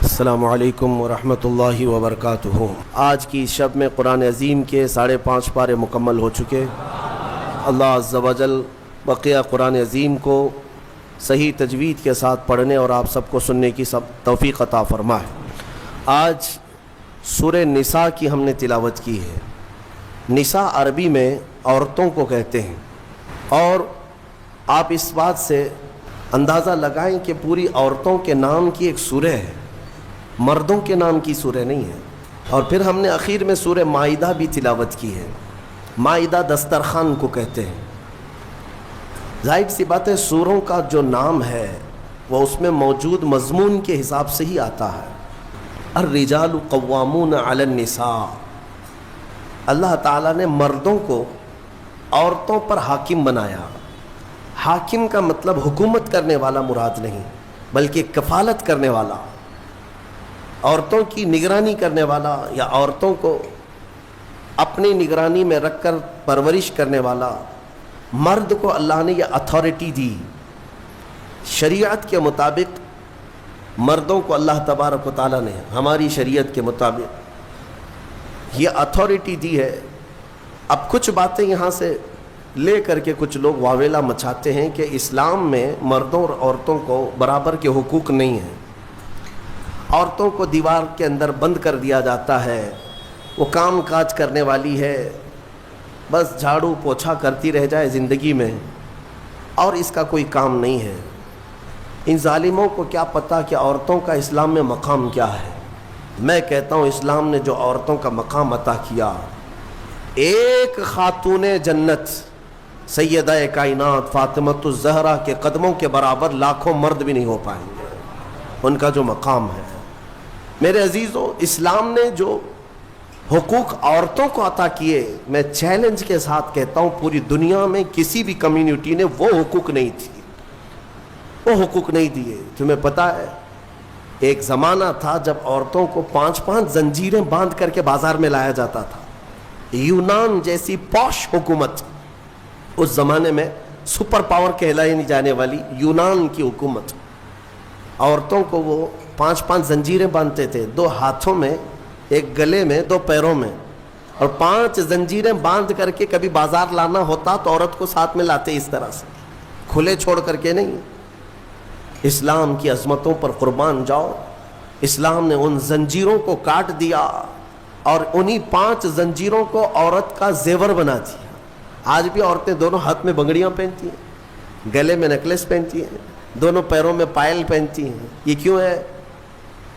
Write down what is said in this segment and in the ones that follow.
السلام علیکم ورحمۃ اللہ وبرکاتہ۔ آج کی شب میں قرآن عظیم کے 5.5 پارے مکمل ہو چکے۔ اللہ عز و جل بقیہ قرآن عظیم کو صحیح تجوید کے ساتھ پڑھنے اور آپ سب کو سننے کی توفیق عطا فرمائے۔ آج سورہ نساء کی ہم نے تلاوت کی ہے۔ نساء عربی میں عورتوں کو کہتے ہیں، اور آپ اس بات سے اندازہ لگائیں کہ پوری عورتوں کے نام کی ایک سورہ ہے، مردوں کے نام کی سورہ نہیں ہے۔ اور پھر ہم نے اخیر میں سورہ مائدہ بھی تلاوت کی ہے۔ مائدہ دسترخوان کو کہتے ہیں۔ ظاہر سی بات ہے، سوروں کا جو نام ہے وہ اس میں موجود مضمون کے حساب سے ہی آتا ہے۔ الرجال قوامون علی النساء، اللہ تعالیٰ نے مردوں کو عورتوں پر حاکم بنایا۔ حاکم کا مطلب حکومت کرنے والا مراد نہیں، بلکہ کفالت کرنے والا، عورتوں کی نگرانی کرنے والا، یا عورتوں کو اپنی نگرانی میں رکھ کر پرورش کرنے والا۔ مرد کو اللہ نے یہ اتھارٹی دی۔ شریعت کے مطابق مردوں کو اللہ تبارک و تعالیٰ نے ہماری شریعت کے مطابق یہ اتھارٹی دی ہے۔ اب کچھ باتیں یہاں سے لے کر کے کچھ لوگ واویلا مچاتے ہیں کہ اسلام میں مردوں اور عورتوں کو برابر کے حقوق نہیں ہیں، عورتوں کو دیوار کے اندر بند کر دیا جاتا ہے، وہ کام کاج کرنے والی ہے، بس جھاڑو پوچھا کرتی رہ جائے زندگی میں، اور اس کا کوئی کام نہیں ہے۔ ان ظالموں کو کیا پتہ کہ عورتوں کا اسلام میں مقام کیا ہے۔ میں کہتا ہوں اسلام نے جو عورتوں کا مقام عطا کیا، ایک خاتون جنت سیدہ کائنات فاطمۃ الزہرا کے قدموں کے برابر لاکھوں مرد بھی نہیں ہو پائیں گے۔ ان کا جو مقام ہے، میرے عزیزوں، اسلام نے جو حقوق عورتوں کو عطا کیے، میں چیلنج کے ساتھ کہتا ہوں پوری دنیا میں کسی بھی کمیونٹی نے وہ حقوق نہیں تھی، وہ حقوق نہیں دیے۔ تمہیں پتہ ہے ایک زمانہ تھا جب عورتوں کو 5 زنجیریں باندھ کر کے بازار میں لایا جاتا تھا۔ یونان جیسی پوش حکومت، اس زمانے میں سپر پاور کہلائی نہیں جانے والی یونان کی حکومت، عورتوں کو وہ 5 زنجیریں باندھتے تھے، 2 ہاتھوں میں، ایک گلے میں، 2 پیروں میں، اور 5 زنجیریں باندھ کر کے کبھی بازار لانا ہوتا تو عورت کو ساتھ میں لاتے اس طرح سے، کھلے چھوڑ کر کے نہیں۔ اسلام کی عظمتوں پر قربان جاؤ، اسلام نے ان زنجیروں کو کاٹ دیا اور انہی 5 زنجیروں کو عورت کا زیور بنا دیا۔ آج بھی عورتیں دونوں ہاتھ میں بنگڑیاں پہنتی ہیں، گلے میں نیکلس پہنتی ہیں، دونوں پیروں میں پائل پہنتی ہیں۔ یہ کیوں ہے؟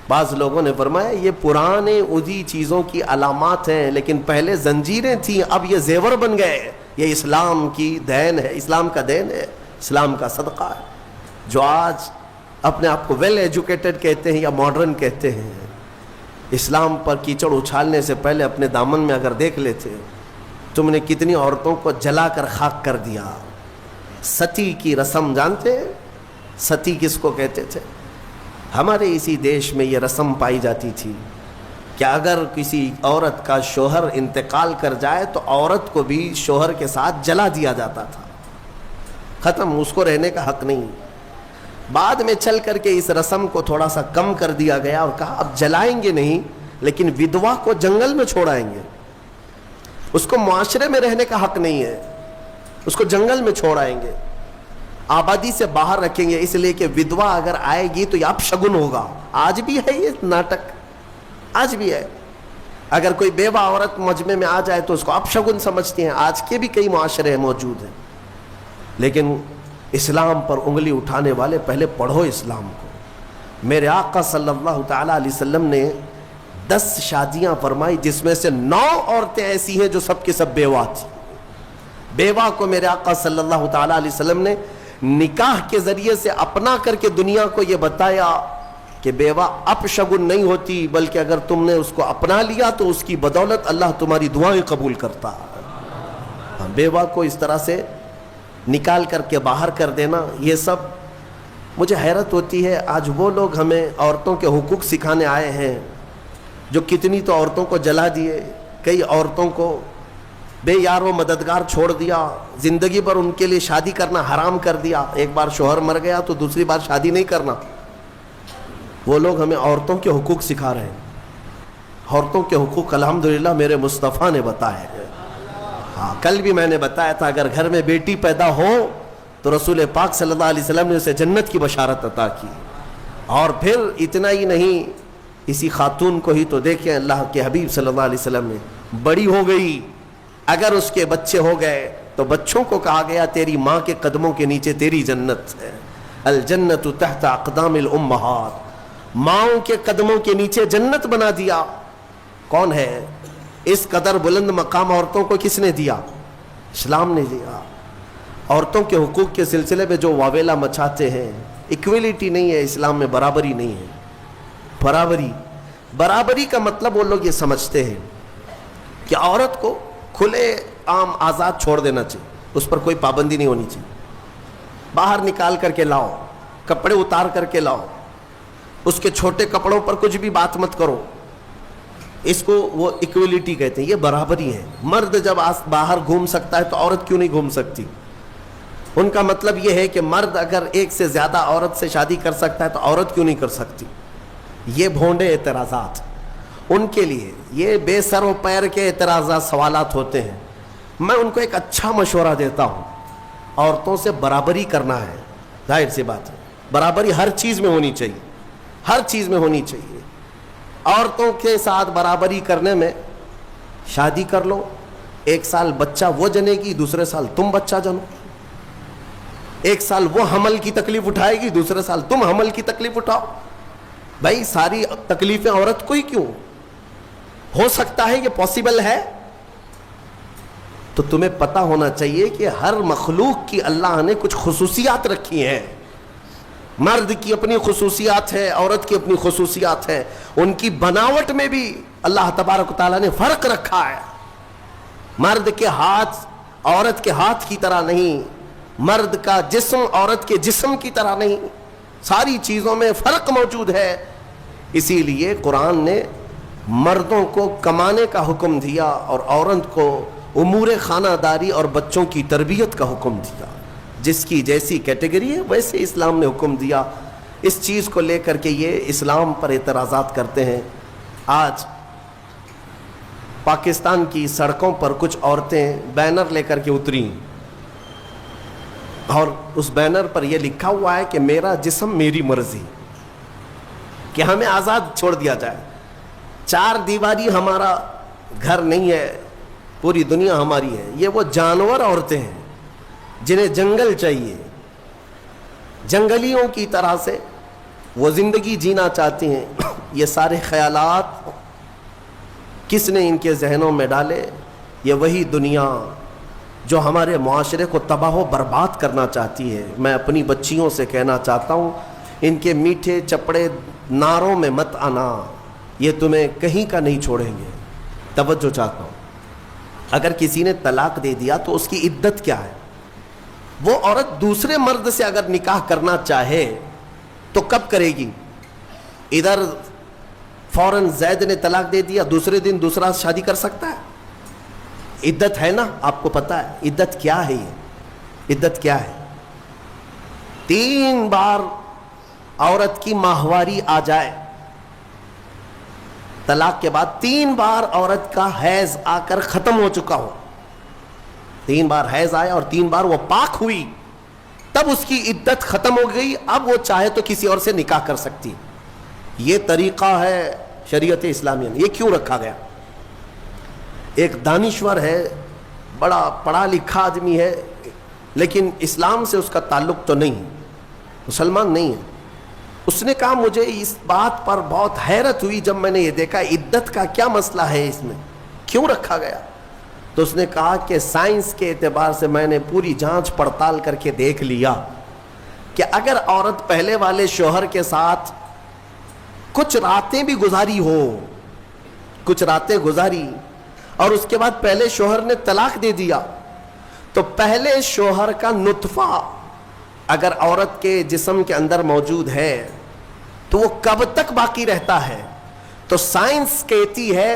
بعض لوگوں نے فرمایا یہ پرانے ادھی چیزوں کی علامات ہیں، لیکن پہلے زنجیریں تھیں، اب یہ زیور بن گئے۔ یہ اسلام کی دین ہے، اسلام کا دین ہے، اسلام کا صدقہ ہے۔ جو آج اپنے آپ کو ویل ایجوکیٹڈ کہتے ہیں یا ماڈرن کہتے ہیں، اسلام پر کیچڑ اچھالنے سے پہلے اپنے دامن میں اگر دیکھ لیتے، تم نے کتنی عورتوں کو جلا کر خاک کر دیا۔ ستی کی رسم جانتے ہیں؟ ستی کس کو کہتے تھے؟ ہمارے اسی دیش میں یہ رسم پائی جاتی تھی کہ اگر کسی عورت کا شوہر انتقال کر جائے تو عورت کو بھی شوہر کے ساتھ جلا دیا جاتا تھا، ختم، اس کو رہنے کا حق نہیں۔ بعد میں چل کر کے اس رسم کو تھوڑا سا کم کر دیا گیا اور کہا اب جلائیں گے نہیں، لیکن ودوا کو جنگل میں چھوڑائیں گے، اس کو معاشرے میں رہنے کا حق نہیں ہے، اس کو جنگل میں چھوڑائیں گے، آبادی سے باہر رکھیں گے، اس لیے کہ ودوا اگر آئے گی تو یہ اپشگن ہوگا۔ آج بھی ہے یہ ناٹک، آج بھی ہے۔ اگر کوئی بیوہ عورت مجمع میں آ جائے تو اس کو اپشگن سمجھتی ہیں، آج کے بھی کئی معاشرے موجود ہیں۔ لیکن اسلام پر انگلی اٹھانے والے پہلے پڑھو اسلام کو۔ میرے آقا صلی اللہ تعالیٰ علیہ وسلم نے 10 شادیاں فرمائی، جس میں سے 9 عورتیں ایسی ہیں جو سب کے سب بیوہ تھیں۔ بیوہ کو میرے آقا صلی اللہ تعالیٰ علیہ وسلم نے نکاح کے ذریعے سے اپنا کر کے دنیا کو یہ بتایا کہ بیوہ اپشگن نہیں ہوتی، بلکہ اگر تم نے اس کو اپنا لیا تو اس کی بدولت اللہ تمہاری دعائیں قبول کرتا ہے۔ بیوہ کو اس طرح سے نکال کر کے باہر کر دینا، یہ سب مجھے حیرت ہوتی ہے۔ آج وہ لوگ ہمیں عورتوں کے حقوق سکھانے آئے ہیں جو کتنی تو عورتوں کو جلا دیے، کئی عورتوں کو بے یار و مددگار چھوڑ دیا، زندگی پر ان کے لیے شادی کرنا حرام کر دیا۔ ایک بار شوہر مر گیا تو دوسری بار شادی نہیں کرنا۔ وہ لوگ ہمیں عورتوں کے حقوق سکھا رہے ہیں. عورتوں کے حقوق الحمدللہ میرے مصطفیٰ نے بتائے ہیں. ہاں کل بھی میں نے بتایا تھا اگر گھر میں بیٹی پیدا ہو تو رسول پاک صلی اللہ علیہ وسلم نے اسے جنت کی بشارت عطا کی. اور پھر اتنا ہی نہیں, اسی خاتون کو ہی تو دیکھیں اللہ کے حبیب صلی اللہ علیہ وسلم نے, بڑی ہو گئی, اگر اس کے بچے ہو گئے تو بچوں کو کہا گیا تیری ماں کے قدموں کے نیچے تیری جنت ہے. الجنت تحت اقدام الامہات, ماؤں کے قدموں کے نیچے جنت بنا دیا. کون ہے اس قدر بلند مقام عورتوں کو کس نے دیا؟ اسلام نے دیا. عورتوں کے حقوق کے سلسلے میں جو واویلا مچاتے ہیں, ایکویلٹی نہیں ہے اسلام میں, برابری نہیں ہے. برابری کا مطلب وہ لوگ یہ سمجھتے ہیں کہ عورت کو کھلے عام آزاد چھوڑ دینا چاہیے, اس پر کوئی پابندی نہیں ہونی چاہیے. باہر نکال کر کے لاؤ, کپڑے اتار کر کے لاؤ, اس کے چھوٹے کپڑوں پر کچھ بھی بات مت کرو. اس کو وہ ایکویلٹی کہتے ہیں, یہ برابری ہے. مرد جب باہر گھوم سکتا ہے تو عورت کیوں نہیں گھوم سکتی؟ ان کا مطلب یہ ہے کہ مرد اگر ایک سے زیادہ عورت سے شادی کر سکتا ہے تو عورت کیوں نہیں کر سکتی؟ یہ بھونڈے اعتراضات ان کے لیے, یہ بے سر و پیر کے اعتراضات سوالات ہوتے ہیں. میں ان کو ایک اچھا مشورہ دیتا ہوں, عورتوں سے برابری کرنا ہے, ظاہر سی بات ہے برابری ہر چیز میں ہونی چاہیے, ہر چیز میں ہونی چاہیے. عورتوں کے ساتھ برابری کرنے میں شادی کر لو, ایک سال بچہ وہ جنے گی, دوسرے سال تم بچہ جنو. ایک سال وہ حمل کی تکلیف اٹھائے گی, دوسرے سال تم حمل کی تکلیف اٹھاؤ. بھائی ساری تکلیفیں عورت کو ہی کیوں؟ ہو سکتا ہے یہ پاسبل ہے. تو تمہیں پتہ ہونا چاہیے کہ ہر مخلوق کی اللہ نے کچھ خصوصیات رکھی ہیں. مرد کی اپنی خصوصیات ہے, عورت کی اپنی خصوصیات ہے. ان کی بناوٹ میں بھی اللہ تبارک و تعالیٰ نے فرق رکھا ہے. مرد کے ہاتھ عورت کے ہاتھ کی طرح نہیں, مرد کا جسم عورت کے جسم کی طرح نہیں, ساری چیزوں میں فرق موجود ہے. اسی لیے قرآن نے مردوں کو کمانے کا حکم دیا اور عورت کو امور خانہ داری اور بچوں کی تربیت کا حکم دیا. جس کی جیسی کیٹیگری ہے ویسے اسلام نے حکم دیا. اس چیز کو لے کر کے یہ اسلام پر اعتراضات کرتے ہیں. آج پاکستان کی سڑکوں پر کچھ عورتیں بینر لے کر کے اتری اور اس بینر پر یہ لکھا ہوا ہے کہ میرا جسم میری مرضی, کہ ہمیں آزاد چھوڑ دیا جائے. 4 دیواری ہمارا گھر نہیں ہے, پوری دنیا ہماری ہے. یہ وہ جانور عورتیں ہیں جنہیں جنگل چاہیے, جنگلیوں کی طرح سے وہ زندگی جینا چاہتی ہیں. یہ سارے خیالات کس نے ان کے ذہنوں میں ڈالے؟ یہ وہی دنیا جو ہمارے معاشرے کو تباہ و برباد کرنا چاہتی ہے. میں اپنی بچیوں سے کہنا چاہتا ہوں, ان کے میٹھے چپڑے نعروں میں مت آنا, یہ تمہیں کہیں کا نہیں چھوڑیں گے. توجہ چاہتا ہوں, اگر کسی نے طلاق دے دیا تو اس کی عدت کیا ہے؟ وہ عورت دوسرے مرد سے اگر نکاح کرنا چاہے تو کب کرے گی؟ ادھر فوراً زید نے طلاق دے دیا, دوسرے دن دوسرا شادی کر سکتا ہے؟ عدت ہے نا, آپ کو پتا ہے عدت کیا ہے؟ یہ عدت کیا ہے؟ 3 بار عورت کی ماہواری آ جائے, طلاق کے بعد 3 بار عورت کا حیض آ کر ختم ہو چکا ہو, 3 بار حیض آیا اور 3 بار وہ پاک ہوئی, تب اس کی عدت ختم ہو گئی. اب وہ چاہے تو کسی اور سے نکاح کر سکتی. یہ طریقہ ہے شریعت اسلامیہ میں. یہ کیوں رکھا گیا؟ ایک دانشور ہے, بڑا پڑھا لکھا آدمی ہے, لیکن اسلام سے اس کا تعلق تو نہیں, مسلمان نہیں ہے. اس نے کہا مجھے اس بات پر بہت حیرت ہوئی جب میں نے یہ دیکھا عدت کا کیا مسئلہ ہے, اس میں کیوں رکھا گیا؟ تو اس نے کہا کہ سائنس کے اعتبار سے میں نے پوری جانچ پڑتال کر کے دیکھ لیا کہ اگر عورت پہلے والے شوہر کے ساتھ کچھ راتیں بھی گزاری ہو, کچھ راتیں گزاری اور اس کے بعد پہلے شوہر نے طلاق دے دیا, تو پہلے شوہر کا نطفہ اگر عورت کے جسم کے اندر موجود ہے تو وہ کب تک باقی رہتا ہے؟ تو سائنس کہتی ہے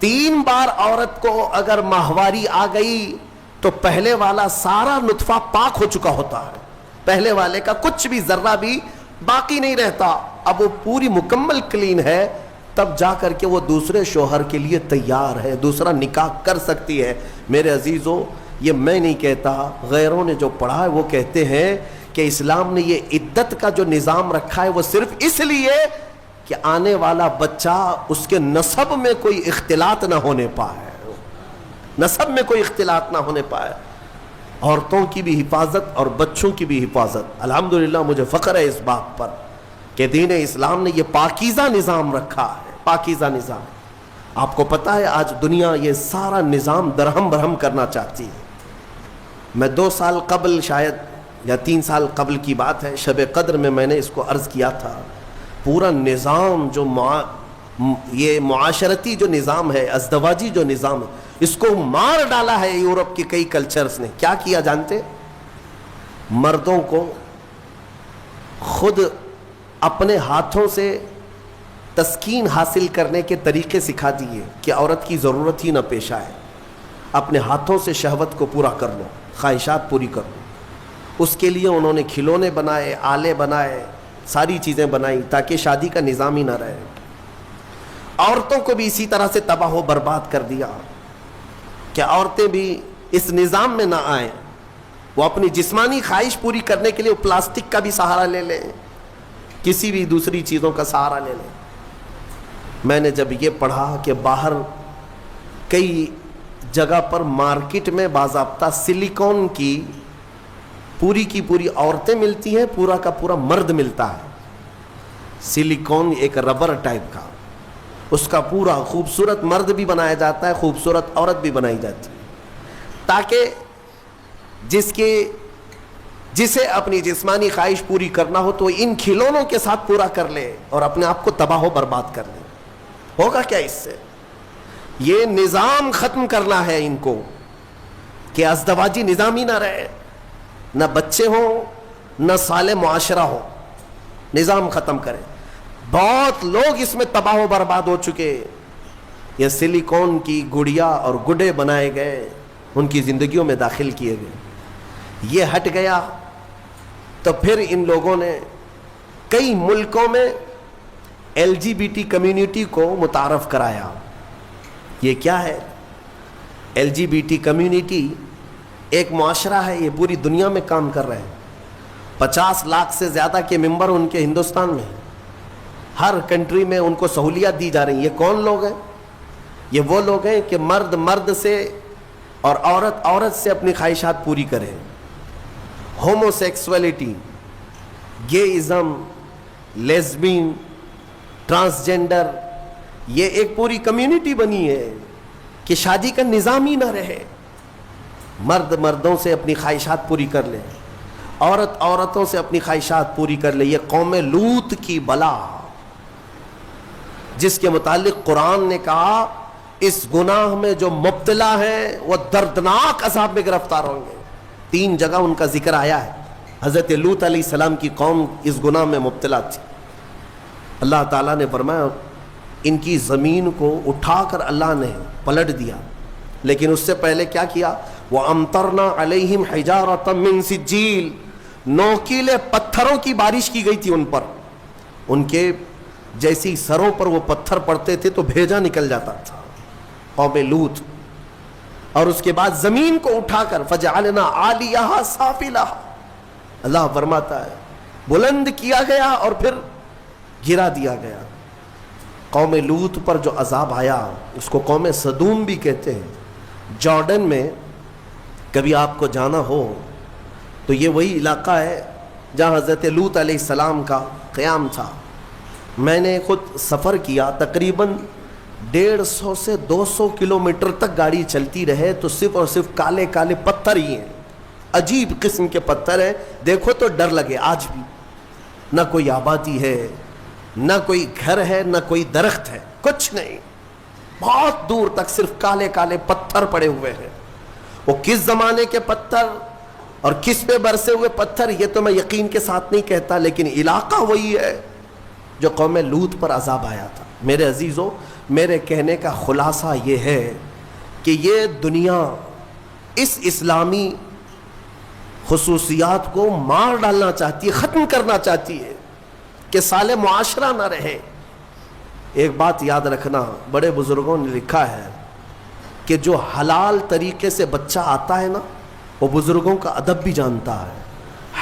3 بار عورت کو اگر ماہواری آ گئی تو پہلے والا سارا نطفہ پاک ہو چکا ہوتا ہے, پہلے والے کا کچھ بھی ذرہ بھی باقی نہیں رہتا. اب وہ پوری مکمل کلین ہے، تب جا کر کے وہ دوسرے شوہر کے لیے تیار ہے، دوسرا نکاح کر سکتی ہے۔ میرے عزیزو، یہ میں نہیں کہتا، غیروں نے جو پڑھا ہے وہ کہتے ہیں کہ اسلام نے یہ عدت کا جو نظام رکھا ہے وہ صرف اس لیے کہ آنے والا بچہ اس کے نسب میں کوئی اختلاط نہ ہونے پائے، نسب میں کوئی اختلاط نہ ہونے پائے، عورتوں کی بھی حفاظت اور بچوں کی بھی حفاظت۔ الحمدللہ مجھے فخر ہے اس بات پر کہ دین اسلام نے یہ پاکیزہ نظام رکھا ہے، پاکیزہ نظام۔ آپ کو پتا ہے آج دنیا یہ سارا نظام درہم برہم کرنا چاہتی ہے۔ میں 2 سال قبل شاید یا 3 سال قبل کی بات ہے، شب قدر میں نے اس کو عرض کیا تھا، پورا نظام جو یہ معاشرتی جو نظام ہے، ازدواجی جو نظام ہے، اس کو مار ڈالا ہے یورپ کے کئی کلچرز نے۔ کیا کیا جانتے؟ مردوں کو خود اپنے ہاتھوں سے تسکین حاصل کرنے کے طریقے سکھا دیے کہ عورت کی ضرورت ہی نہ پیش آئے، اپنے ہاتھوں سے شہوت کو پورا کر لو، خواہشات پوری کر لو۔ اس کے لیے انہوں نے کھلونے بنائے، آلے بنائے، ساری چیزیں بنائی تاکہ شادی کا نظام ہی نہ رہے۔ عورتوں کو بھی اسی طرح سے تباہ و برباد کر دیا کہ عورتیں بھی اس نظام میں نہ آئیں، وہ اپنی جسمانی خواہش پوری کرنے کے لیے پلاسٹک کا بھی سہارا لے لیں، کسی بھی دوسری چیزوں کا سہارا لے لیں۔ میں نے جب یہ پڑھا کہ باہر کئی جگہ پر مارکیٹ میں باضابطہ سلیکون کی پوری عورتیں ملتی ہیں، پورا کا پورا مرد ملتا ہے، سلیکون ایک ربر ٹائپ کا، اس کا پورا خوبصورت مرد بھی بنایا جاتا ہے، خوبصورت عورت بھی بنائی جاتی ہے، تاکہ جسے اپنی جسمانی خواہش پوری کرنا ہو تو ان کھلونوں کے ساتھ پورا کر لے اور اپنے آپ کو تباہ و برباد کر لے۔ ہوگا کیا اس سے؟ یہ نظام ختم کرنا ہے ان کو کہ ازدواجی نظام ہی نہ رہے، نہ بچے ہوں، نہ صالح معاشرہ ہو، نظام ختم کرے۔ بہت لوگ اس میں تباہ و برباد ہو چکے، یہ سلیکون کی گڑیا اور گڈے بنائے گئے، ان کی زندگیوں میں داخل کیے گئے۔ یہ ہٹ گیا تو پھر ان لوگوں نے کئی ملکوں میں LGBT کمیونٹی کو متعارف کرایا۔ یہ کیا ہے؟ LGBT کمیونٹی ایک معاشرہ ہے، یہ پوری دنیا میں کام کر رہے ہیں، 50 لاکھ سے زیادہ کے ممبر ان کے ہندوستان میں، ہر کنٹری میں ان کو سہولیات دی جا رہی ہیں۔ یہ کون لوگ ہیں؟ یہ وہ لوگ ہیں کہ مرد مرد سے اور عورت عورت سے اپنی خواہشات پوری کرے۔ ہومو سیکسولیٹی، گےازم، لیزبین، ٹرانسجینڈر، یہ ایک پوری کمیونٹی بنی ہے کہ شادی کا نظام ہی نہ رہے، مرد مردوں سے اپنی خواہشات پوری کر لے، عورت عورتوں سے اپنی خواہشات پوری کر لے۔ یہ قوم لوط کی بلا، جس کے متعلق قرآن نے کہا اس گناہ میں جو مبتلا ہیں وہ دردناک عذاب میں گرفتار ہوں گے۔ 3 جگہ ان کا ذکر آیا ہے۔ حضرت لوط علیہ السلام کی قوم اس گناہ میں مبتلا تھی۔ اللہ تعالیٰ نے فرمایا ان کی زمین کو اٹھا کر اللہ نے پلٹ دیا، لیکن اس سے پہلے کیا کیا؟ وَأَمْطَرْنَا عَلَيْهِمْ حِجَارَةً مِّن سِجِّيلٍ، نوکیلے پتھروں کی بارش کی گئی تھی ان پر، ان کے جیسی سروں پر وہ پتھر پڑتے تھے تو بھیجا نکل جاتا تھا، قوم لوط۔ اور اس کے بعد زمین کو اٹھا کر فَجَعَلْنَا عَالِيَهَا سَافِلَهَا، اللہ فرماتا ہے بلند کیا گیا اور پھر گرا دیا گیا۔ قوم لوط پر جو عذاب آیا اس کو قوم سدوم بھی کہتے ہیں۔ جارڈن میں کبھی آپ کو جانا ہو تو یہ وہی علاقہ ہے جہاں حضرت لوط علیہ السلام کا قیام تھا۔ میں نے خود سفر کیا، تقریباً 150 سے 200 کلومیٹر تک گاڑی چلتی رہے تو صرف اور صرف کالے کالے پتھر ہی ہیں، عجیب قسم کے پتھر ہیں، دیکھو تو ڈر لگے۔ آج بھی نہ کوئی آبادی ہے، نہ کوئی گھر ہے، نہ کوئی درخت ہے، کچھ نہیں، بہت دور تک صرف کالے کالے پتھر پڑے ہوئے ہیں۔ وہ کس زمانے کے پتھر اور کس پہ برسے ہوئے پتھر یہ تو میں یقین کے ساتھ نہیں کہتا، لیکن علاقہ وہی ہے جو قوم لوط پر عذاب آیا تھا۔ میرے عزیزو، میرے کہنے کا خلاصہ یہ ہے کہ یہ دنیا اس اسلامی خصوصیات کو مار ڈالنا چاہتی ہے، ختم کرنا چاہتی ہے۔ کہ سال معاشرہ نہ رہے. ایک بات یاد رکھنا، بڑے بزرگوں نے لکھا ہے کہ جو حلال طریقے سے بچہ آتا ہے نا، وہ بزرگوں کا ادب بھی جانتا ہے،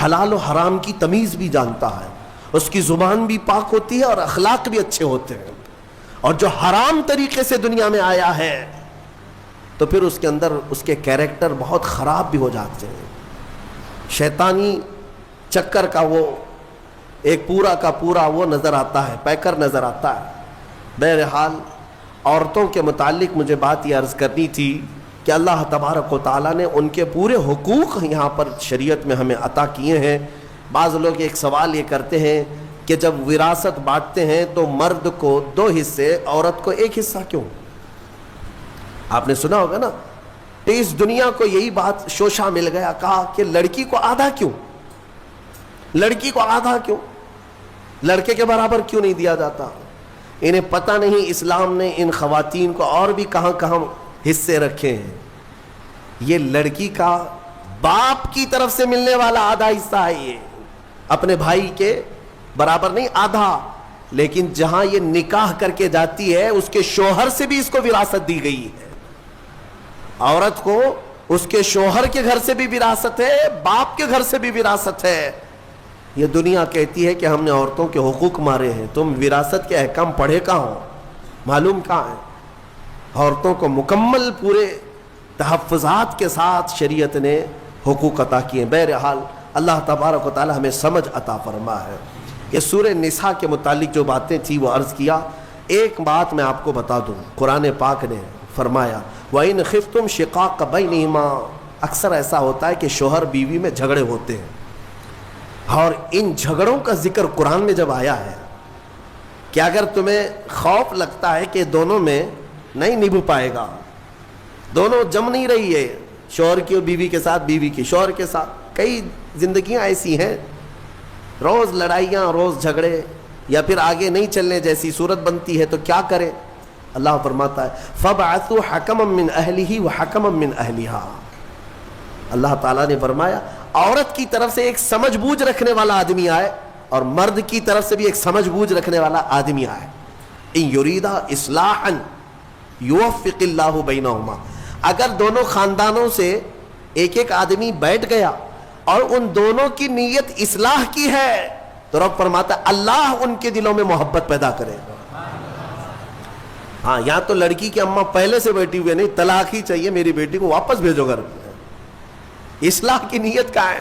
حلال و حرام کی تمیز بھی جانتا ہے، اس کی زبان بھی پاک ہوتی ہے اور اخلاق بھی اچھے ہوتے ہیں. اور جو حرام طریقے سے دنیا میں آیا ہے تو پھر اس کے اندر اس کے کیریکٹر بہت خراب بھی ہو جاتے ہیں. شیطانی چکر کا وہ ایک پورا کا پورا وہ نظر آتا ہے، پیکر نظر آتا ہے. بہرحال عورتوں کے متعلق مجھے بات یہ عرض کرنی تھی کہ اللہ تبارک و تعالیٰ نے ان کے پورے حقوق یہاں پر شریعت میں ہمیں عطا کیے ہیں. بعض لوگ ایک سوال یہ کرتے ہیں کہ جب وراثت بانٹتے ہیں تو مرد کو 2 حصے، عورت کو 1 حصہ کیوں؟ آپ نے سنا ہوگا نا کہ اس دنیا کو یہی بات شوشہ مل گیا، کہا کہ لڑکی کو آدھا کیوں، لڑکی کو آدھا کیوں، لڑکے کے برابر کیوں نہیں دیا جاتا؟ انہیں پتہ نہیں اسلام نے ان خواتین کو اور بھی کہاں کہاں حصے رکھے ہیں. یہ لڑکی کا باپ کی طرف سے ملنے والا آدھا حصہ ہے، یہ اپنے بھائی کے برابر نہیں، آدھا. لیکن جہاں یہ نکاح کر کے جاتی ہے اس کے شوہر سے بھی اس کو وراثت دی گئی ہے. عورت کو اس کے شوہر کے گھر سے بھی وراثت ہے، باپ کے گھر سے بھی وراثت ہے. یہ دنیا کہتی ہے کہ ہم نے عورتوں کے حقوق مارے ہیں. تم وراثت کے احکام پڑھے کہاں ہو؟ معلوم کہاں ہے؟ عورتوں کو مکمل پورے تحفظات کے ساتھ شریعت نے حقوق عطا کیے. بہرحال اللہ تبارک و تعالی ہمیں سمجھ عطا فرما ہے. یہ سورہ نساء کے متعلق جو باتیں تھیں وہ عرض کیا. ایک بات میں آپ کو بتا دوں، قرآن پاک نے فرمایا وَإِنْ خِفْتُمْ شِقَاقَ بَيْنِهِمَا. اکثر ایسا ہوتا ہے کہ شوہر بیوی میں جھگڑے ہوتے ہیں، اور ان جھگڑوں کا ذکر قرآن میں جب آیا ہے کہ اگر تمہیں خوف لگتا ہے کہ دونوں میں نہیں نبھ پائے گا، دونوں جم نہیں رہی ہے، شوہر کی بیوی کے ساتھ، بیوی کی شوہر کے ساتھ، کئی زندگیاں ایسی ہیں روز لڑائیاں، روز جھگڑے، یا پھر آگے نہیں چلنے جیسی صورت بنتی ہے، تو کیا کرے؟ اللہ فرماتا ہے فَبْعَثُوا حَكَمًا مِّنْ أَهْلِهِ وَحَكَمًا مِّنْ أَهْلِهَا. اللہ تعالیٰ نے فرمایا عورت کی طرف سے ایک سمجھ بوجھ رکھنے والا آدمی آئے اور مرد کی طرف سے بھی ایک سمجھ بوجھ رکھنے والا آدمی آئے. إِن يُرِيدَ إِصْلَاحًا يُوَفِّقِ اللَّهُ بَيْنَهُمَا. اگر دونوں خاندانوں سے ایک ایک آدمی بیٹھ گیا اور ان دونوں کی نیت اصلاح کی ہے تو رب فرماتا ہے اللہ ان کے دلوں میں محبت پیدا کرے. ہاں، یہاں تو لڑکی کی اماں پہلے سے بیٹھی ہوئے نہیں، طلاق ہی چاہیے، میری بیٹی کو واپس بھیجو گھر. اصلاح کی نیت کا ہے.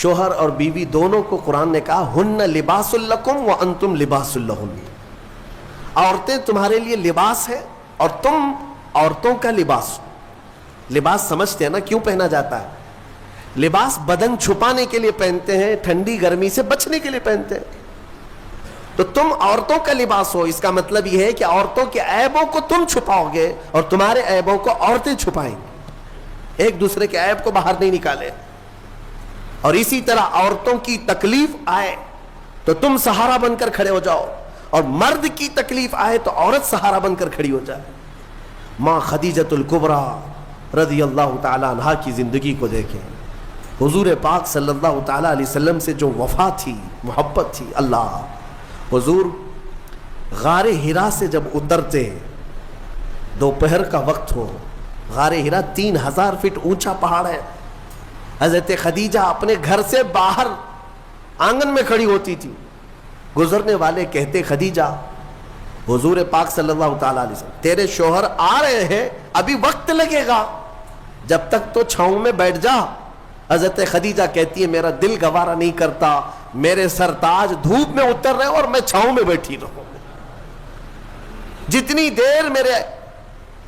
شوہر اور بیوی دونوں کو قرآن نے کہا ہن لباس لکم وانتم لباس لہن. عورتیں تمہارے لیے لباس ہے اور تم عورتوں کا لباس. لباس سمجھتے ہیں نا کیوں پہنا جاتا ہے؟ لباس بدن چھپانے کے لیے پہنتے ہیں، ٹھنڈی گرمی سے بچنے کے لیے پہنتے ہیں. تو تم عورتوں کا لباس ہو، اس کا مطلب یہ ہے کہ عورتوں کے عیبوں کو تم چھپاؤ گے اور تمہارے عیبوں کو عورتیں چھپائیں گے. ایک دوسرے کے عیب کو باہر نہیں نکالے. اور اسی طرح عورتوں کی تکلیف آئے تو تم سہارا بن کر کھڑے ہو جاؤ، اور مرد کی تکلیف آئے تو عورت سہارا بن کر کھڑی ہو جائے. ماں خدیجۃ الکبریٰ رضی اللہ تعالی عنہا کی زندگی کو دیکھیں. حضور پاک صلی اللہ تعالی علیہ وسلم سے جو وفا تھی، محبت تھی. اللہ حضور غار ہرا سے جب اترتے، دوپہر کا وقت ہو، غار ہرا 3000 فٹ اونچا پہاڑ ہے. حضرت خدیجہ اپنے گھر سے باہر آنگن میں کھڑی ہوتی تھی. گزرنے والے کہتے خدیجہ، حضور پاک صلی اللہ تعالیٰ علیہ وسلم تیرے شوہر آ رہے ہیں، ابھی وقت لگے گا، جب تک تو چھاؤں میں بیٹھ جا. حضرت خدیجہ کہتی ہے میرا دل گوارا نہیں کرتا، میرے سرتاج دھوپ میں اتر رہے اور میں چھاؤں میں بیٹھی رہوں. جتنی دیر میرے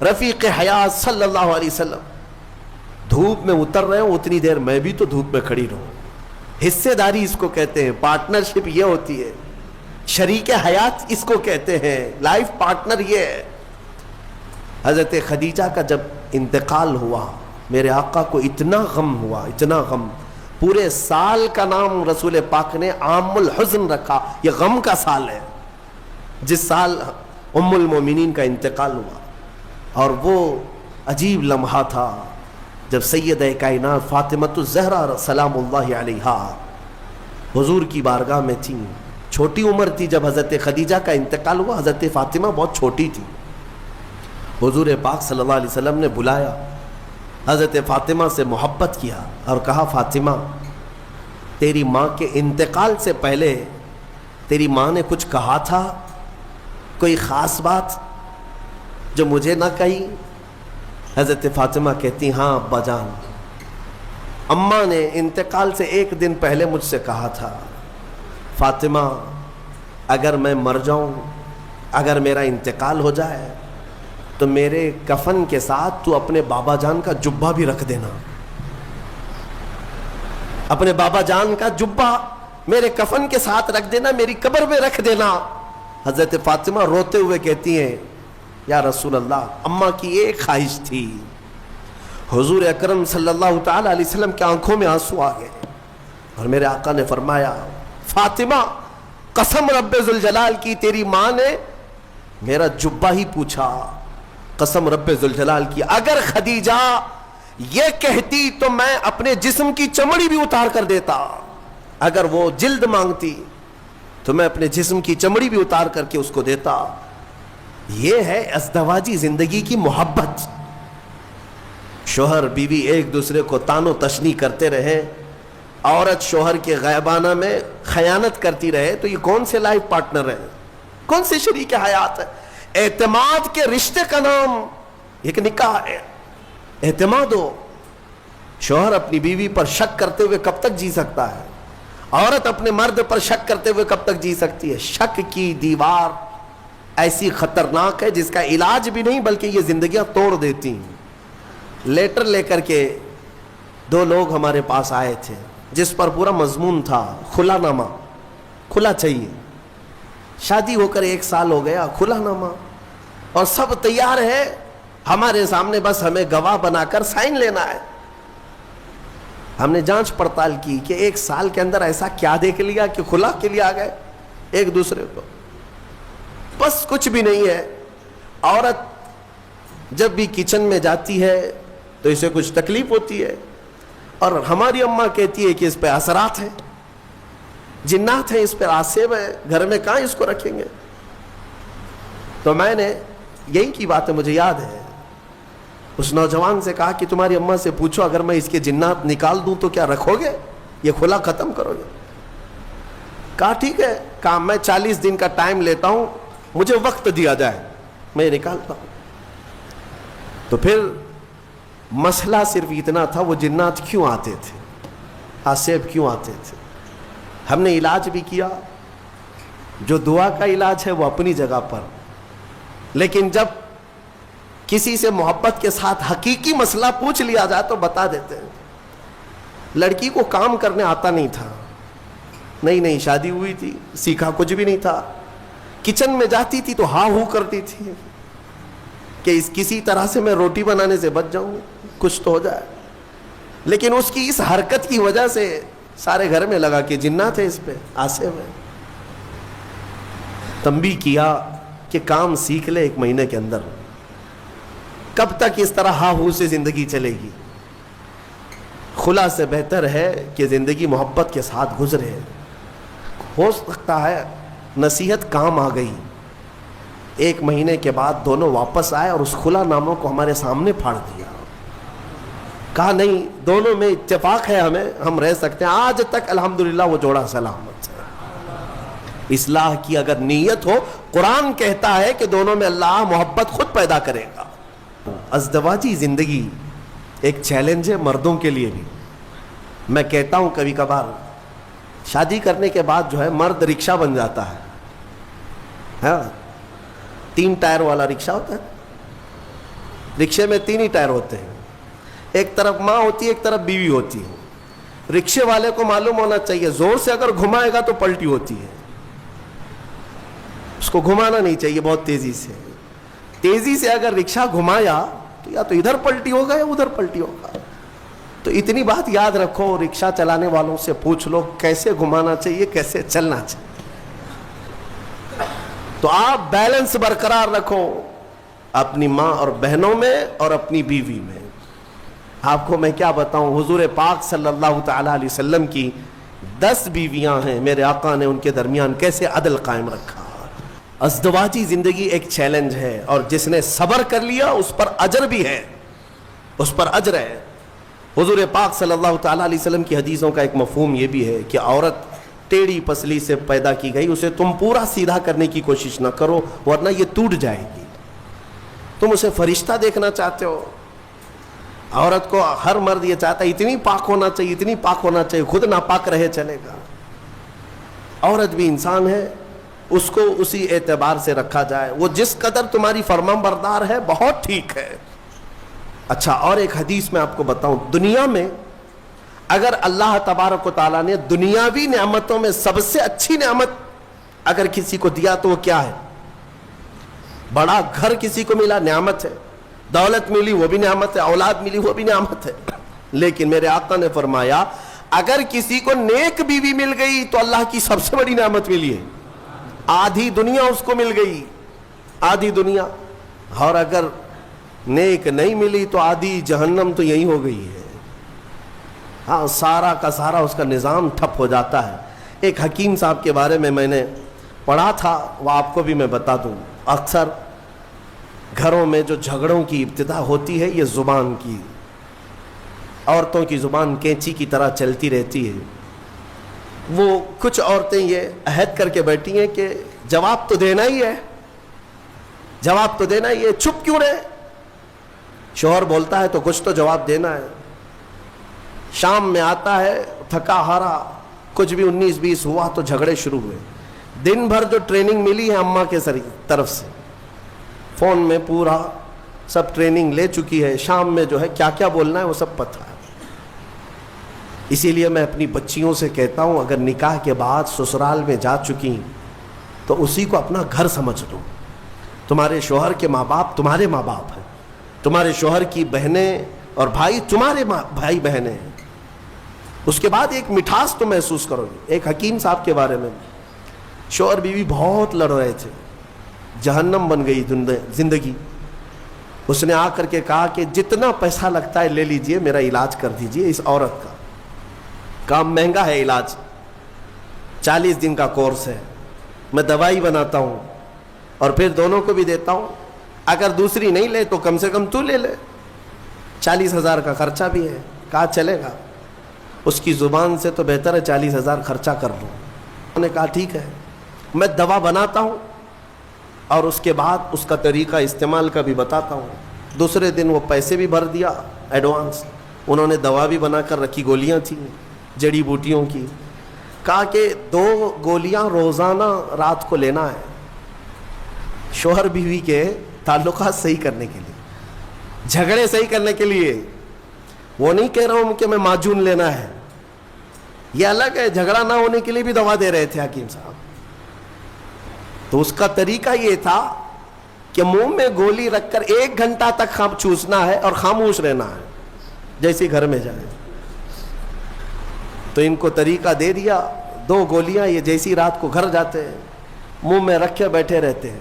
رفیق حیات صلی اللہ علیہ وسلم دھوپ میں اتر رہے ہوں اتنی دیر میں بھی تو دھوپ میں کھڑی رہوں. حصے داری اس کو کہتے ہیں، پارٹنرشپ یہ ہوتی ہے، شریک حیات اس کو کہتے ہیں، لائف پارٹنر یہ ہے. حضرت خدیجہ کا جب انتقال ہوا میرے آقا کو اتنا غم ہوا، اتنا غم. پورے سال کا نام رسول پاک نے عام الحزن رکھا. یہ غم کا سال ہے جس سال ام المومنین کا انتقال ہوا. اور وہ عجیب لمحہ تھا جب سیدہ کائنات فاطمۃ الزہرا سلام اللہ علیہا حضور کی بارگاہ میں تھیں. چھوٹی عمر تھی جب حضرت خدیجہ کا انتقال ہوا. حضرت فاطمہ بہت چھوٹی تھی. حضور پاک صلی اللہ علیہ وسلم نے بلایا, حضرت فاطمہ سے محبت کیا اور کہا, فاطمہ تیری ماں کے انتقال سے پہلے تیری ماں نے کچھ کہا تھا, کوئی خاص بات جو مجھے نہ کہی؟ حضرت فاطمہ کہتی, ہاں ابا جان, اماں نے انتقال سے ایک دن پہلے مجھ سے کہا تھا, فاطمہ اگر میں مر جاؤں, اگر میرا انتقال ہو جائے تو میرے کفن کے ساتھ تو اپنے بابا جان کا جبہ بھی رکھ دینا. اپنے بابا جان کا جبہ میرے کفن کے ساتھ رکھ دینا, میری قبر میں رکھ دینا. حضرت فاطمہ روتے ہوئے کہتی ہیں, یا رسول اللہ, اماں کی ایک خواہش تھی. حضور اکرم صلی اللہ تعالی علیہ وسلم کے آنکھوں میں آنسو آ گئے اور میرے آقا نے فرمایا, فاطمہ قسم رب ذوالجلال کی, تیری ماں نے میرا جبہ ہی پوچھا. قسم رب ذوالجلال کی, اگر خدیجہ یہ کہتی تو میں اپنے جسم کی چمڑی بھی اتار کر دیتا. اگر وہ جلد مانگتی تو میں اپنے جسم کی چمڑی بھی اتار کر کے اس کو دیتا. یہ ہے ازدواجی زندگی کی محبت. شوہر بیوی ایک دوسرے کو تان و تشنیع کرتے رہے, عورت شوہر کے غائبانہ میں خیانت کرتی رہے, تو یہ کون سے لائف پارٹنر ہیں, کون سے شریک حیات ہے؟ اعتماد کے رشتے کا نام ایک نکاح ہے. اعتماد ہو. شوہر اپنی بیوی پر شک کرتے ہوئے کب تک جی سکتا ہے؟ عورت اپنے مرد پر شک کرتے ہوئے کب تک جی سکتی ہے؟ شک کی دیوار ایسی خطرناک ہے جس کا علاج بھی نہیں بلکہ یہ زندگیاں توڑ دیتی ہیں. لیٹر لے کر کے 2 لوگ ہمارے پاس آئے تھے جس پر پورا مضمون تھا کھلا نامہ, کھلا چاہیے. شادی ہو کر 1 سال ہو گیا, کھلا نامہ, اور سب تیار ہے ہمارے سامنے, بس ہمیں گواہ بنا کر سائن لینا ہے. ہم نے جانچ پڑتال کی کہ 1 سال کے اندر ایسا کیا دیکھ لیا کہ کھلا کے لیے آ گئے ایک دوسرے کو. بس کچھ بھی نہیں ہے. عورت جب بھی کچن میں جاتی ہے تو اسے کچھ تکلیف ہوتی ہے, اور ہماری اماں کہتی ہے کہ اس پہ اثرات ہیں, جنات ہیں, اس پہ آسیب ہے, گھر میں کہاں اس کو رکھیں گے. تو میں نے یہی کی بات ہے, مجھے یاد ہے, اس نوجوان سے کہا کہ تمہاری اماں سے پوچھو اگر میں اس کے جنات نکال دوں تو کیا رکھو گے, یہ کھلا ختم کرو گے؟ کہا ٹھیک ہے, کہا میں 40 دن کا ٹائم لیتا ہوں, مجھے وقت دیا جائے, میں نکالتا ہوں. تو پھر مسئلہ صرف اتنا تھا, وہ جنات کیوں آتے تھے, آسیب کیوں آتے تھے. ہم نے علاج بھی کیا, جو دعا کا علاج ہے وہ اپنی جگہ پر, لیکن جب کسی سے محبت کے ساتھ حقیقی مسئلہ پوچھ لیا جائے تو بتا دیتے ہیں. لڑکی کو کام کرنے آتا نہیں تھا, نہیں شادی ہوئی تھی, سیکھا کچھ بھی نہیں تھا. کچن میں جاتی تھی تو ہاں ہو کرتی تھی کہ کسی طرح سے میں روٹی بنانے سے بچ جاؤں, کچھ تو ہو جائے. لیکن اس کی اس حرکت کی وجہ سے سارے گھر میں لگا کہ جنات ہے, اس پہ آسیب ہے. تنبیہ کیا کہ کام سیکھ لے 1 مہینے کے اندر. کب تک اس طرح ہاں ہو سے زندگی چلے گی؟ خلا سے بہتر ہے کہ زندگی محبت کے ساتھ گزرے. ہو سکتا ہے نصیحت کام آ گئی, 1 مہینے کے بعد دونوں واپس آئے اور اس خلا ناموں کو ہمارے سامنے پھاڑ دیا. کہا نہیں, دونوں میں اتفاق ہے, ہم رہ سکتے ہیں. آج تک الحمدللہ وہ جوڑا سلامت ہے. اصلاح کی اگر نیت ہو, قرآن کہتا ہے کہ دونوں میں اللہ محبت خود پیدا کرے گا. ازدواجی زندگی ایک چیلنج ہے مردوں کے لیے بھی. میں کہتا ہوں کبھی کبھار شادی کرنے کے بعد جو ہے مرد رکشہ بن جاتا ہے. ہاں, 3 ٹائر والا رکشہ ہوتا ہے, رکشے میں 3 ہی ٹائر ہوتے ہیں, ایک طرف ماں ہوتی ہے, ایک طرف بیوی ہوتی ہے. رکشے والے کو معلوم ہونا چاہیے زور سے اگر گھمائے گا تو پلٹی ہوتی ہے, اس کو گھمانا نہیں چاہیے بہت تیزی سے. تیزی سے اگر رکشہ گھمایا تو یا تو ادھر پلٹی ہوگا یا ادھر پلٹی ہوگا. تو اتنی بات یاد رکھو, رکشہ چلانے والوں سے پوچھ لو کیسے گھمانا چاہیے, کیسے چلنا چاہیے. تو آپ بیلنس برقرار رکھو اپنی ماں اور بہنوں میں اور اپنی بیوی میں. آپ کو میں کیا بتاؤں, حضور پاک صلی اللہ تعالی علیہ وسلم کی 10 بیویاں ہیں، میرے آقا نے ان کے درمیان کیسے عدل قائم رکھا۔ ازدواجی زندگی ایک چیلنج ہے، اور جس نے صبر کر لیا اس پر اجر بھی ہے، اس پر اجر ہے۔ حضور پاک صلی اللہ تعالیٰ علیہ وسلم کی حدیثوں کا ایک مفہوم یہ بھی ہے کہ عورت ٹیڑھی پسلی سے پیدا کی گئی، اسے تم پورا سیدھا کرنے کی کوشش نہ کرو ورنہ یہ ٹوٹ جائے گی۔ تم اسے فرشتہ دیکھنا چاہتے ہو، عورت کو ہر مرد یہ چاہتا ہے اتنی پاک ہونا چاہیے، اتنی پاک ہونا چاہیے، خود ناپاک رہے چلے گا۔ عورت بھی انسان ہے، اس کو اسی اعتبار سے رکھا جائے، وہ جس قدر تمہاری فرمان بردار ہے بہت ٹھیک ہے۔ اچھا، اور ایک حدیث میں آپ کو بتاؤں، دنیا میں اگر اللہ تبارک و تعالیٰ نے دنیاوی نعمتوں میں سب سے اچھی نعمت اگر کسی کو دیا تو وہ کیا ہے؟ بڑا گھر کسی کو ملا، نعمت ہے، دولت ملی وہ بھی نعمت ہے، اولاد ملی وہ بھی نعمت ہے، لیکن میرے آقا نے فرمایا اگر کسی کو نیک بیوی مل گئی تو اللہ کی سب سے بڑی نعمت ملی ہے، آدھی دنیا اس کو مل گئی، آدھی دنیا۔ اور اگر نیک نہیں ملی تو آدھی جہنم تو یہی ہو گئی ہے، ہاں، سارا کا سارا اس کا نظام ٹھپ ہو جاتا ہے۔ ایک حکیم صاحب کے بارے میں نے پڑھا تھا، وہ آپ کو بھی میں بتا دوں۔ اکثر گھروں میں جو جھگڑوں کی ابتدا ہوتی ہے یہ زبان کی، عورتوں کی زبان کینچی کی طرح چلتی رہتی ہے۔ وہ کچھ عورتیں یہ عہد کر کے بیٹھی ہیں کہ جواب تو دینا ہی ہے، جواب تو دینا ہی ہے، چپ کیوں رہے؟ شوہر بولتا ہے تو کچھ تو جواب دینا ہے۔ شام میں آتا ہے تھکا ہارا، کچھ بھی 19-20 ہوا تو جھگڑے شروع ہوئے۔ دن بھر جو ٹریننگ ملی ہے اماں کے طرف سے، فون میں پورا سب ٹریننگ لے چکی ہے، شام میں جو ہے کیا کیا بولنا ہے وہ سب پتہ ہے۔ اسی لیے میں اپنی بچیوں سے کہتا ہوں اگر نکاح کے بعد سسرال میں جا چکی تو اسی کو اپنا گھر سمجھ لو۔ تمہارے شوہر کے ماں باپ تمہارے ماں باپ ہیں، تمہارے شوہر کی بہنیں اور بھائی تمہارے بھائی بہنیں ہیں۔ اس کے بعد ایک مٹھاس تو محسوس کرو گے۔ ایک حکیم صاحب کے بارے میں، شوہر بیوی بہت لڑ رہے تھے، جہنم بن گئی زندگی۔ اس نے آ کر کے کہا کہ جتنا پیسہ لگتا ہے لے لیجئے، میرا علاج کر دیجئے اس عورت کا، کام مہنگا ہے علاج، 40 دن کا کورس ہے، میں دوائی بناتا ہوں اور پھر دونوں کو بھی دیتا ہوں، اگر دوسری نہیں لے تو کم سے کم تو لے لے، 40,000 کا خرچہ بھی ہے۔ کہا چلے گا، اس کی زبان سے تو بہتر ہے 40,000 خرچہ کر لوں۔ انہوں نے کہا ٹھیک ہے، میں دوا بناتا ہوں اور اس کے بعد اس کا طریقہ استعمال کا بھی بتاتا ہوں۔ دوسرے دن وہ پیسے بھی بھر دیا ایڈوانس، انہوں نے دوا بھی بنا کر رکھی، گولیاں تھیں جڑی بوٹیوں کی۔ کہا کہ 2 گولیاں روزانہ رات کو لینا ہے، شوہر بیوی کے تعلقات صحیح کرنے کے لیے، جھگڑے صحیح کرنے کے لیے۔ وہ نہیں کہہ رہا ہوں کہ میں معجون لینا ہے، یہ الگ ہے، جھگڑا نہ ہونے کے لیے بھی دوا دے رہے تھے حکیم صاحب۔ تو اس کا طریقہ یہ تھا کہ منہ میں گولی رکھ کر 1 گھنٹہ تک چوسنا ہے اور خاموش رہنا ہے، جیسے گھر میں جائے۔ تو ان کو طریقہ دے دیا، 2 گولیاں یہ جیسی رات کو گھر جاتے ہیں منہ میں رکھ کے بیٹھے رہتے ہیں۔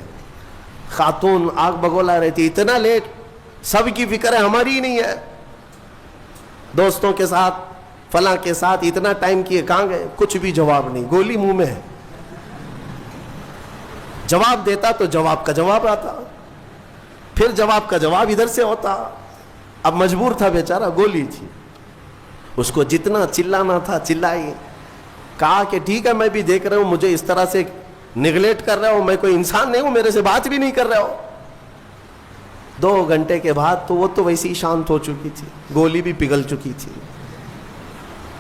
خاتون آگ بگولا رہتی، اتنا لیٹ، سب کی فکر ہے ہماری ہی نہیں ہے، دوستوں کے ساتھ فلاں کے ساتھ اتنا ٹائم کیے کہاں گئے، کچھ بھی جواب نہیں، گولی منہ میں ہے۔ جواب دیتا تو جواب کا جواب آتا، پھر جواب کا جواب ادھر سے ہوتا، اب مجبور تھا بیچارہ، گولی تھی، اس کو جتنا چلانا تھا چلائی۔ کہا کہ ٹھیک ہے میں بھی دیکھ رہا ہوں مجھے اس طرح سے نگلیکٹ کر رہا ہوں، میں کوئی انسان نہیں ہوں، میرے سے بات بھی نہیں کر رہا ہو۔ 2 گھنٹے کے بعد تو وہ تو ویسی ہی شانت ہو چکی تھی، گولی بھی پگھل چکی تھی،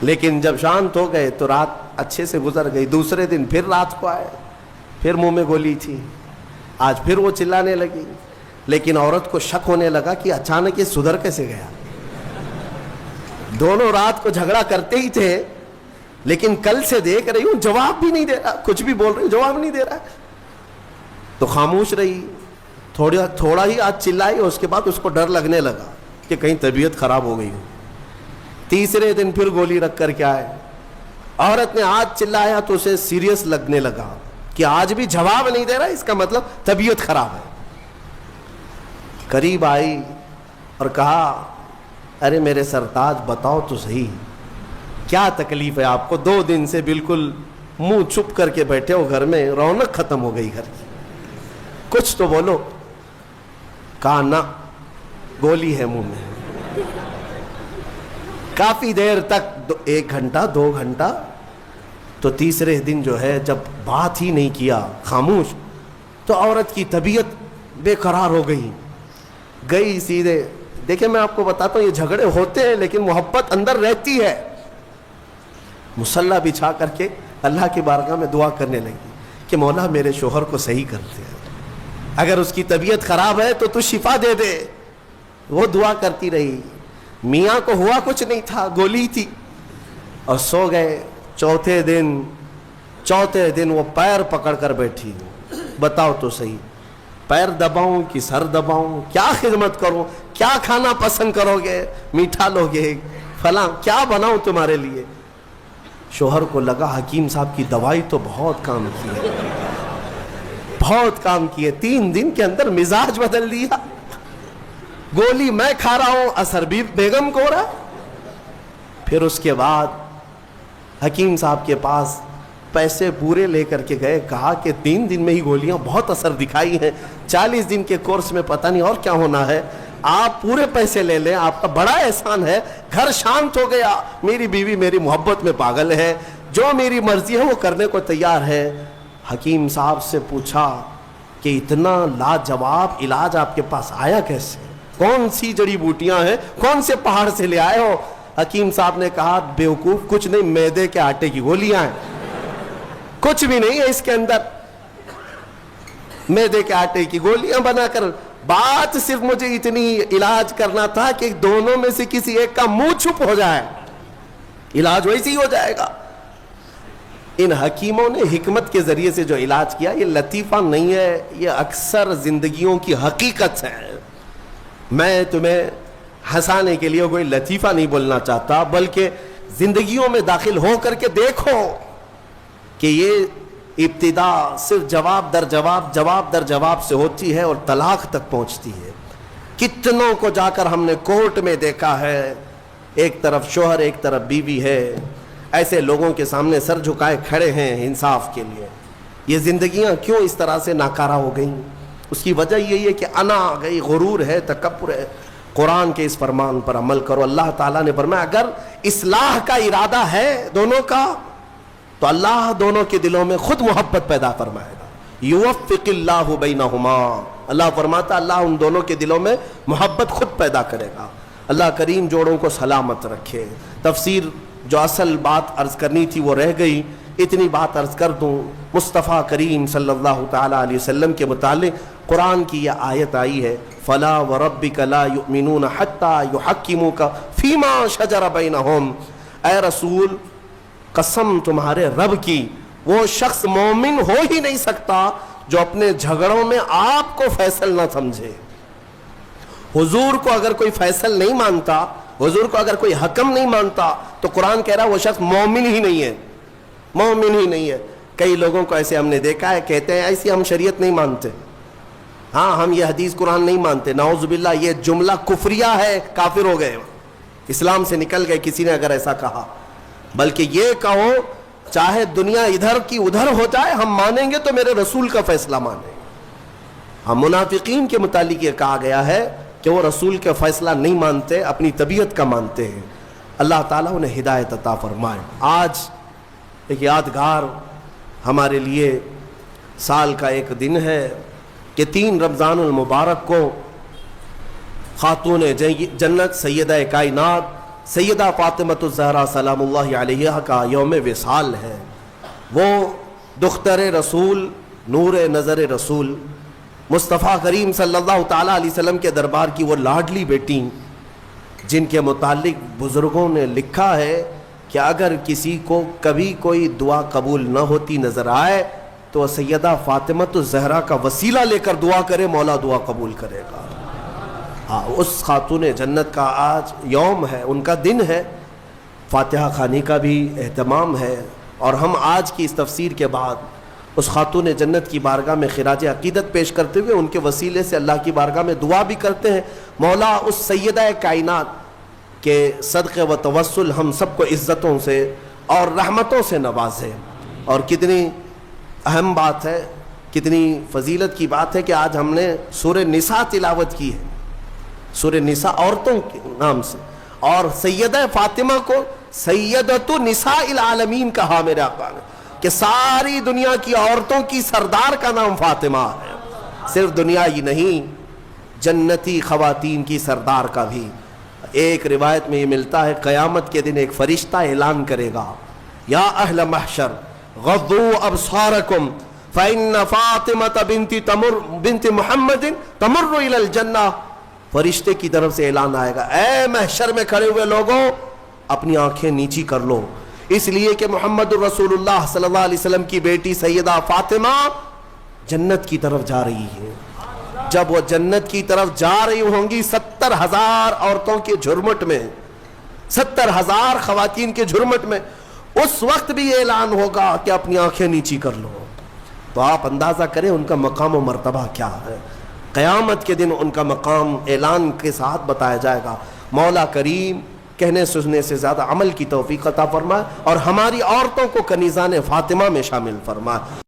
لیکن جب شانت ہو گئے تو رات اچھے سے گزر گئی۔ دوسرے دن پھر رات کو آئے، پھر منہ میں گولی تھی، آج پھر وہ چلانے لگی، لیکن عورت کو شک ہونے لگا کہ اچانک یہ سدھر کیسے گیا۔ دونوں رات کو جھگڑا کرتے ہی تھے، لیکن کل سے دیکھ رہی ہوں جواب بھی نہیں دے رہا، کچھ بھی بول رہی ہوں جواب نہیں دے رہا، تو خاموش رہی۔ تھوڑا ہی آج چلائی، اور اس کے بعد اس کو ڈر لگنے لگا کہ کہیں طبیعت خراب ہو گئی ہو۔ تیسرے دن پھر گولی رکھ کر کے آئے، عورت نے آج چلایا تو اسے سیریس لگنے لگا کہ آج بھی جواب نہیں دے رہا، اس کا مطلب طبیعت خراب ہے۔ قریب آئی اور کہا ارے میرے سرتاج بتاؤ تو صحیح، کیا تکلیف ہے آپ کو؟ 2 دن سے بالکل منہ چپ کر کے بیٹھے ہو گھر میں، رونق ختم ہو گئی گھر کی، کچھ تو بولو۔ کہا نہ، گولی ہے منہ میں۔ کافی دیر تک 1 گھنٹہ 2 گھنٹہ، تو تیسرے دن جو ہے جب بات ہی نہیں کیا، خاموش، تو عورت کی طبیعت بے قرار ہو گئی سیدھے۔ دیکھیں میں آپ کو بتاتا ہوں، یہ جھگڑے ہوتے ہیں لیکن محبت اندر رہتی ہے۔ مصلی بچھا کر کے اللہ کی بارگاہ میں دعا کرنے لگی کہ مولا میرے شوہر کو صحیح کر دے، اگر اس کی طبیعت خراب ہے تو شفا دے دے۔ وہ دعا کرتی رہی، میاں کو ہوا کچھ نہیں تھا، گولی تھی، اور سو گئے۔ چوتھے دن وہ پیر پکڑ کر بیٹھی، بتاؤ تو صحیح، پیر دباؤں کہ سر دباؤں، کیا خدمت کروں، کیا کھانا پسند کرو گے، میٹھا لوگے، فلاں کیا بناؤں تمہارے لیے؟ شوہر کو لگا حکیم صاحب کی دوائی تو بہت کام کی ہے، بہت کام کی ہے، 3 دن کے اندر مزاج بدل دیا، گولی میں کھا رہا ہوں، اثر بھی بیگم کو ہو رہا۔ پھر اس کے بعد حکیم صاحب کے پاس پیسے پورے لے کر کے گئے، کہا کہ 3 دن میں ہی گولیاں بہت اثر دکھائی ہیں، 40 دن کے کورس میں پتہ نہیں اور کیا ہونا ہے، آپ پورے پیسے لے لیں، آپ کا بڑا احسان ہے۔ گھر شانت ہو گیا، میری بیوی میری محبت میں پاگل ہے، جو میری مرضی ہے وہ کرنے کو تیار ہے۔ حکیم صاحب سے پوچھا کہ اتنا لاجواب علاج آپ کے پاس آیا کیسے؟ کون سی جڑی بوٹیاں ہیں، کون سے پہاڑ سے لے آئے ہو؟ حکیم صاحب نے کہا بیوقوف، کچھ نہیں، میدے کے آٹے کی گولیاں ہیں، کچھ بھی نہیں ہے اس کے اندر، میدے کے آٹے کی گولیاں بنا کر۔ بات صرف مجھے اتنی علاج کرنا تھا کہ دونوں میں سے کسی ایک کا منہ چھپ ہو جائے، علاج ویسے ہی ہو جائے گا۔ ان حکیموں نے حکمت کے ذریعے سے جو علاج کیا، یہ لطیفہ نہیں ہے، یہ اکثر زندگیوں کی حقیقت ہے۔ میں تمہیں ہنسانے کے لیے کوئی لطیفہ نہیں بولنا چاہتا، بلکہ زندگیوں میں داخل ہو کر کے دیکھو کہ یہ ابتدا صرف جواب در جواب سے ہوتی ہے اور طلاق تک پہنچتی ہے۔ کتنوں کو جا کر ہم نے کورٹ میں دیکھا ہے، ایک طرف شوہر ایک طرف بیوی ہے، ایسے لوگوں کے سامنے سر جھکائے کھڑے ہیں انصاف کے لیے۔ یہ زندگیاں کیوں اس طرح سے ناکارہ ہو گئیں؟ اس کی وجہ یہی ہے کہ انا آ گئی، غرور ہے، تکبر ہے۔ قرآن کے اس فرمان پر عمل کرو۔ اللہ تعالیٰ نے فرمایا اگر اصلاح کا ارادہ ہے دونوں کا تو اللہ دونوں کے دلوں میں خود محبت پیدا فرمائے گا۔ یوفق اللہ بینہما، اللہ فرماتا اللہ ان دونوں کے دلوں میں محبت خود پیدا کرے گا۔ اللہ کریم جوڑوں کو سلامت رکھے۔ تفسیر جو اصل بات عرض کرنی تھی وہ رہ گئی، اتنی بات عرض کر دوں۔ مصطفیٰ کریم صلی اللہ تعالیٰ علیہ وسلم کے متعلق قرآن کی یہ آیت آئی ہے، فَلَا وَرَبِّكَ لَا يُؤْمِنُونَ حَتَّى يُحَكِّمُوكَ فِي مَا شَجَرَ بَيْنَهُمْ، اے رسول قسم تمہارے رب کی، وہ شخص مومن ہو ہی نہیں سکتا جو اپنے جھگڑوں میں آپ کو فیصل نہ سمجھے۔ حضور کو اگر کوئی فیصل نہیں مانتا، حضور کو اگر کوئی حکم نہیں مانتا، تو قرآن کہہ رہا ہے وہ شخص مومن ہی نہیں ہے، مومن ہی نہیں ہے۔ کئی لوگوں کو ایسے ہم نے دیکھا ہے، کہتے ہیں ایسی ہم شریعت نہیں مانتے، ہاں ہم یہ حدیث قرآن نہیں مانتے، نعوذ باللہ یہ جملہ کفریہ ہے، کافر ہو گئے، اسلام سے نکل گئے کسی نے اگر ایسا کہا۔ بلکہ یہ کہو چاہے دنیا ادھر کی ادھر ہو جائے، ہم مانیں گے تو میرے رسول کا فیصلہ مانیں گے۔ ہم منافقین کے متعلق یہ کہا گیا ہے کہ وہ رسول کا فیصلہ نہیں مانتے، اپنی طبیعت کا مانتے ہیں۔ اللہ تعالیٰ انہیں ہدایت عطا فرمائے۔ آج ایک یادگار ہمارے لیے سال کا ایک دن ہے کہ 3 رمضان المبارک کو خاتون جنت سیدہ کائنات سیدہ فاطمۃ الزہرا سلام اللہ علیہا کا یوم وصال ہے۔ وہ دختر رسول، نور نظر رسول، مصطفیٰ کریم صلی اللہ تعالیٰ علیہ وسلم کے دربار کی وہ لاڈلی بیٹی، جن کے متعلق بزرگوں نے لکھا ہے کہ اگر کسی کو کبھی کوئی دعا قبول نہ ہوتی نظر آئے تو سیدہ فاطمۃ الزہرا کا وسیلہ لے کر دعا کرے، مولا دعا قبول کرے گا۔ ہاں اس خاتون جنت کا آج یوم ہے، ان کا دن ہے، فاتحہ خوانی کا بھی اہتمام ہے، اور ہم آج کی اس تفسیر کے بعد اس خاتون جنت کی بارگاہ میں خراج عقیدت پیش کرتے ہوئے ان کے وسیلے سے اللہ کی بارگاہ میں دعا بھی کرتے ہیں، مولا اس سیدہ کائنات کہ صدقے و توسل ہم سب کو عزتوں سے اور رحمتوں سے نوازے. اور کتنی اہم بات ہے، کتنی فضیلت کی بات ہے کہ آج ہم نے سورہ نساء تلاوت کی ہے. سورہ نساء عورتوں کے نام سے، اور سیدہ فاطمہ کو سیدۃ نساء العالمین کہا میرے آقا نے، کہ ساری دنیا کی عورتوں کی سردار کا نام فاطمہ ہے. صرف دنیا ہی نہیں، جنتی خواتین کی سردار کا بھی. ایک روایت میں یہ ملتا ہے قیامت کے دن ایک فرشتہ اعلان کرے گا، یا اہل محشر غضوا ابصارکم فإن فاطمة بنت محمد تمر إلى الجنہ. فرشتے کی طرف سے اعلان آئے گا، اے محشر میں کھڑے ہوئے لوگوں اپنی آنکھیں نیچی کر لو، اس لیے کہ محمد الرسول اللہ صلی اللہ علیہ وسلم کی بیٹی سیدہ فاطمہ جنت کی طرف جا رہی ہے. جب وہ جنت کی طرف جا رہی ہوں گی 70,000 عورتوں کے جھرمٹ میں، 70,000 خواتین کے جھرمٹ میں، اس وقت بھی یہ اعلان ہوگا کہ اپنی آنکھیں نیچی کر لو. تو آپ اندازہ کریں ان کا مقام و مرتبہ کیا ہے. قیامت کے دن ان کا مقام اعلان کے ساتھ بتایا جائے گا. مولا کریم کہنے سننے سے زیادہ عمل کی توفیق عطا فرمائے اور ہماری عورتوں کو کنیزان فاطمہ میں شامل فرمائے.